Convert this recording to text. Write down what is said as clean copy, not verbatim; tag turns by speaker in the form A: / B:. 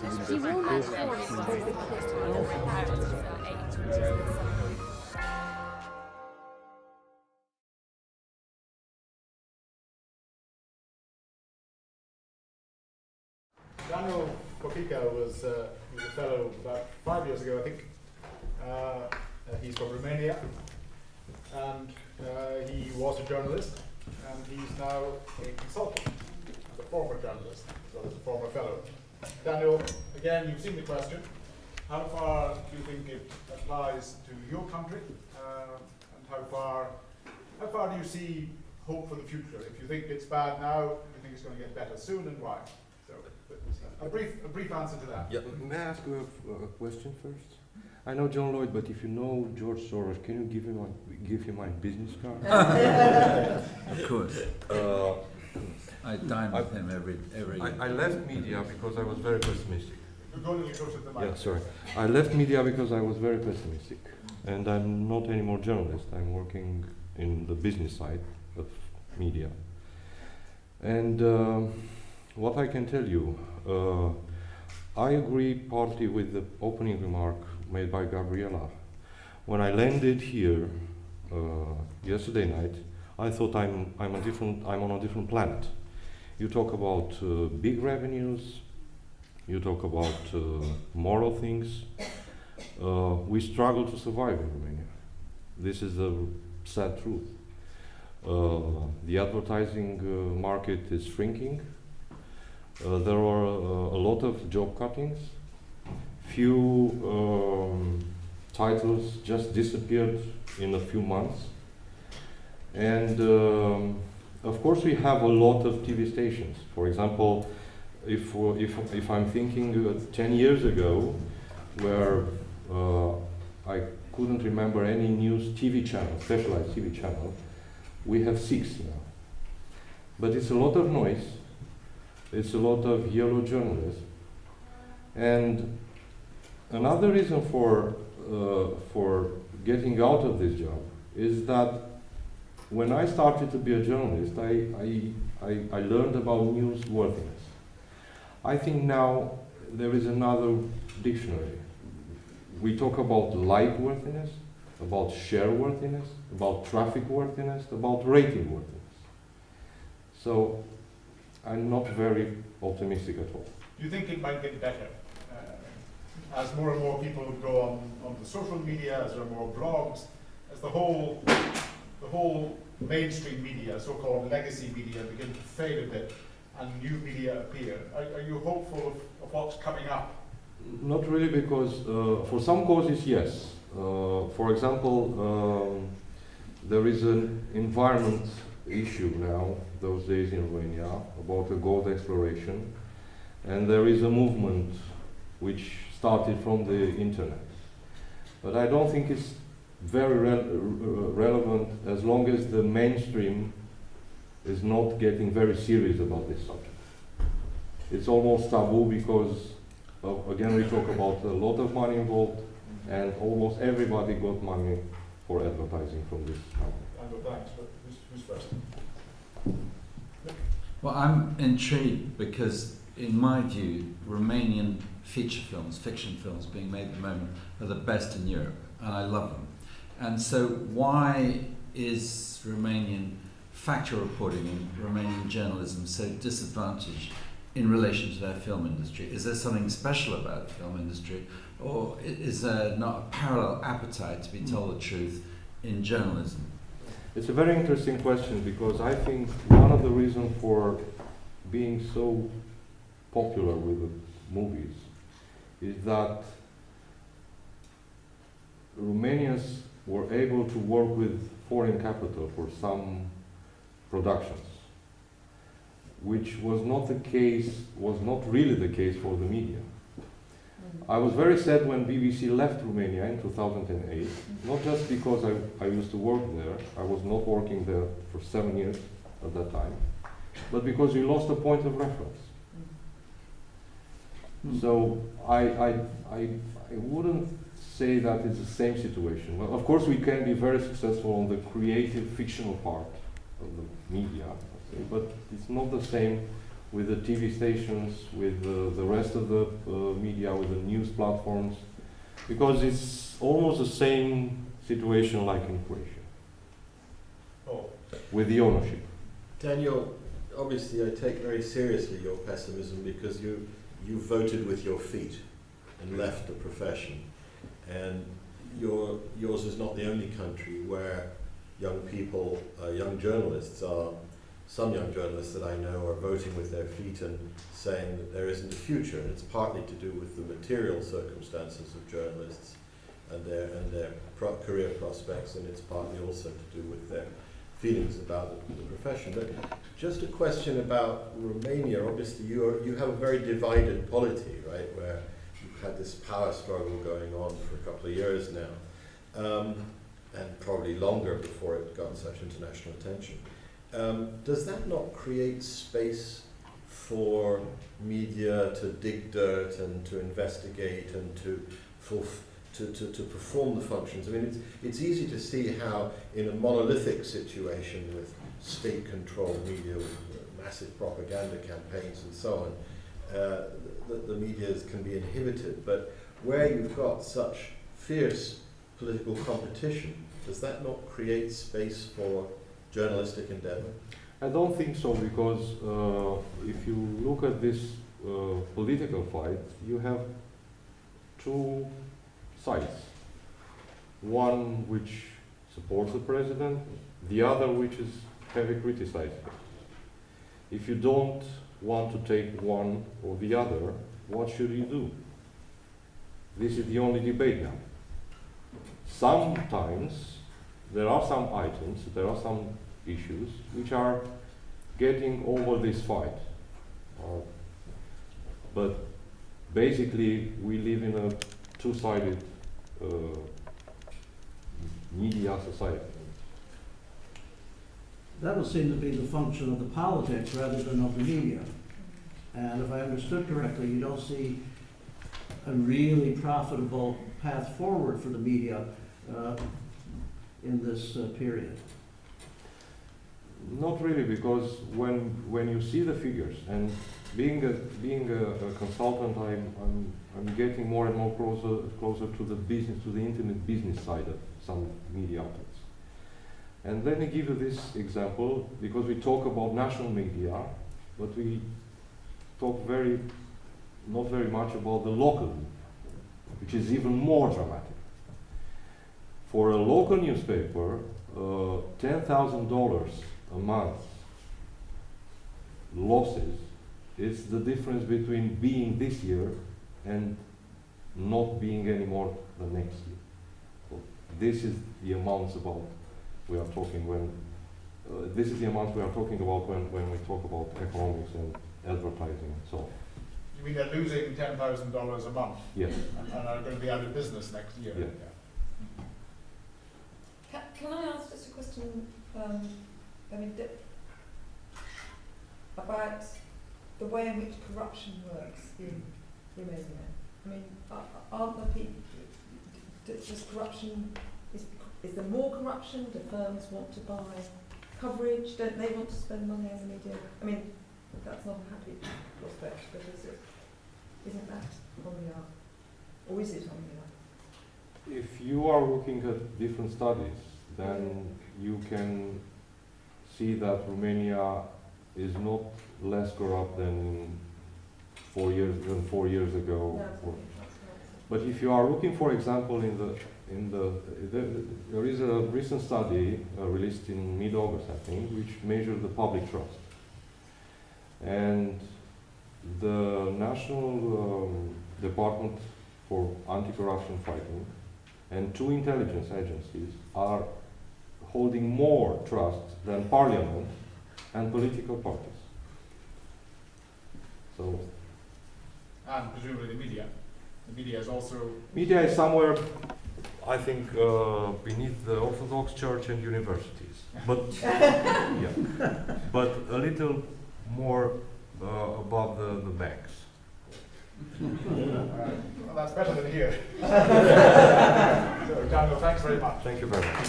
A: He will not
B: Daniel Popica was a fellow about 5 years ago, I think. He's from Romania, and he was a journalist, and he's now a consultant, and a former journalist, as well as a former fellow. Daniel, again, you've seen the question. How far do you think it applies to your country, and how far do you see hope for the future? If you think it's bad now, you think it's going to get better soon, and why? So, a brief answer to that.
C: Yeah. May I ask a question first? I know John Lloyd, but if you know George Soros, can you give him my business card?
D: Of course. I dine with him every.
C: I left media because I was very pessimistic.
B: Go a little closer to the mic.
C: Yeah, sorry. I left media because I was very pessimistic, and I'm not anymore journalist. I'm working in the business side of media. And what I can tell you, I agree partly with the opening remark made by Gabriela. When I landed here yesterday night, I thought I'm on a different planet. You talk about big revenues, you talk about moral things. We struggle to survive in Romania. This is the sad truth. The advertising market is shrinking. There are a lot of job cuttings. Few titles just disappeared in a few months. And of course we have a lot of TV stations. For example, if I'm thinking 10 years ago, where I couldn't remember any news TV channel, specialized TV channel, we have 6 now. But it's a lot of noise, it's a lot of yellow journalism. And another reason for getting out of this job is that when I started to be a journalist, I learned about newsworthiness. I think now there is another dictionary. We talk about like worthiness, about share worthiness, about traffic worthiness, about rating worthiness. So I'm not very optimistic at all.
B: Do you think it might get better? As more and more people go on the social media, as there are more blogs, as the whole mainstream media, so-called legacy media, begin to fade a bit and new media appear. Are you hopeful of what's coming up?
C: Not really, because for some causes, yes. For example, there is an environment issue now, those days in Romania, about the gold exploration, and there is a movement which started from the internet. But I don't think it's very relevant as long as the mainstream is not getting very serious about this subject. It's almost taboo because, again, we talk about a lot of money involved, and almost everybody got money for advertising from this company.
B: Thanks, but who's first?
D: Well, I'm intrigued because, in my view, Romanian feature films, fiction films being made at the moment, are the best in Europe, and I love them. And so why is Romanian factual reporting and Romanian journalism so disadvantaged in relation to their film industry? Is there something special about the film industry, or is there not a parallel appetite to be told the truth in journalism?
C: It's a very interesting question, because I think one of the reasons for being so popular with the movies is that Romanians were able to work with foreign capital for some productions, which was not really the case for the media. I was very sad when BBC left Romania in 2008, not just because I used to work there, I was not working there for 7 years at that time, but because we lost a point of reference. So I wouldn't say that it's the same situation. Well, of course we can be very successful on the creative fictional part of the media, but it's not the same with the TV stations, with the rest of the media, with the news platforms, because it's almost the same situation like in Croatia, with the ownership.
A: Daniel, obviously I take very seriously your pessimism because you voted with your feet and left the profession. And yours is not the only country where young people, young journalists some young journalists that I know are voting with their feet and saying that there isn't a future. And it's partly to do with the material circumstances of journalists and their career prospects, and it's partly also to do with their feelings about the profession. But just a question about Romania. Obviously you have a very divided polity, right, where you've had this power struggle going on for a couple of years now, and probably longer before it got such international attention. Does that not create space for media to dig dirt and to investigate and to perform the functions? I mean, it's easy to see how in a monolithic situation with state-controlled media, with massive propaganda campaigns and so on, the media can be inhibited. But where you've got such fierce political competition, does that not create space for journalistic endeavor?
C: I don't think so, because if you look at this political fight, you have two sides. One which supports the president, the other which is heavily criticized. If you don't want to take one or the other, what should you do? This is the only debate now. Sometimes there are some items, there are some issues which are getting over this fight. But basically we live in a two-sided media society.
E: That would seem to be the function of the politics rather than of the media. And if I understood correctly, you don't see a really profitable path forward for the media in this period.
C: Not really, because when you see the figures, and being a consultant, I'm getting more and more closer to the business, to the intimate business side of some media outlets. And let me give you this example, because we talk about national media, but we talk not very much about the local media, which is even more dramatic. For a local newspaper, $10,000 a month losses is the difference between being this year and not being anymore the next year. So this is the amounts about we are talking when this is the amount we are talking about when we talk about economics and advertising and so on.
B: You mean they're losing $10,000 a month?
C: Yes.
B: And are going to be out of business next year?
C: Yeah.
F: Can I ask just a question? About the way in which corruption works in Romania. I mean, aren't the people? Does corruption? Is there more corruption? Do firms want to buy coverage? Don't they want to spend money on the media? I mean, that's not a happy prospect, but isn't that on the up? Or is it on the up?
C: If you are looking at different studies, then you can see that Romania is not less corrupt than 4 years ago.
F: No,
C: But if you are looking, for example, there is a recent study released in mid-August, I think, which measured the public trust. And the National Department for Anti-Corruption Fighting and 2 intelligence agencies are holding more trust than Parliament and political parties. So,
B: And presumably the media. The media is also...
C: Media is somewhere, I think, beneath the Orthodox Church and universities. But, yeah, but a little more above the banks.
B: Well, that's better than here. So, Daniel, thanks very much.
C: Thank you very much.